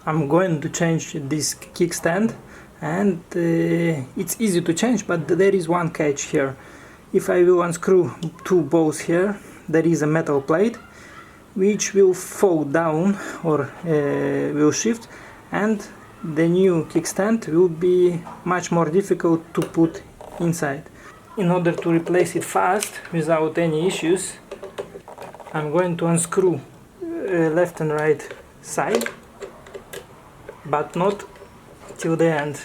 I'm going to change this kickstand, and it's easy to change, but there is one catch here. If I will unscrew two bolts here, there is a metal plate which will fall down or will shift, and the new kickstand will be much more difficult to put inside. In order to replace it fast without any issues, I'm going to unscrew left and right side, but not till the end.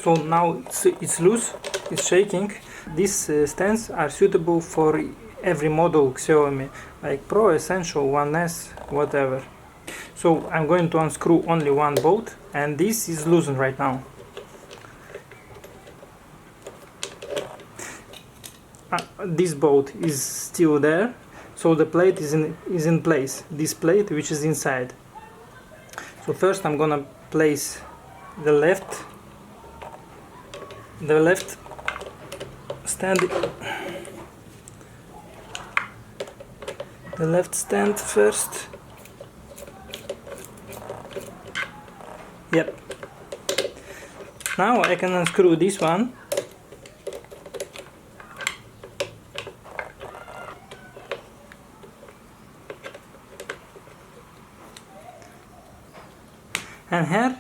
So now it's loose, it's shaking. These stands are suitable for every model Xiaomi, like Pro, Essential, 1S, whatever. So I'm going to unscrew only one bolt, and this is loosened right now. This bolt is still there, so the plate is in place. This plate, which is inside. So first I'm gonna place the left stand, the left stand first. Yep. Now I can unscrew this one. And here,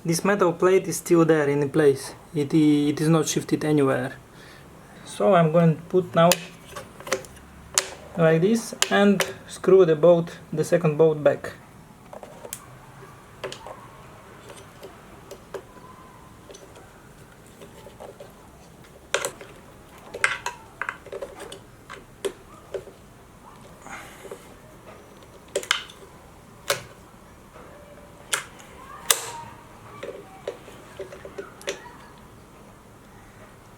this metal plate is still there in place. It is not shifted anywhere. So I'm going to put now like this and screw the second bolt back.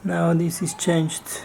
Now this is changed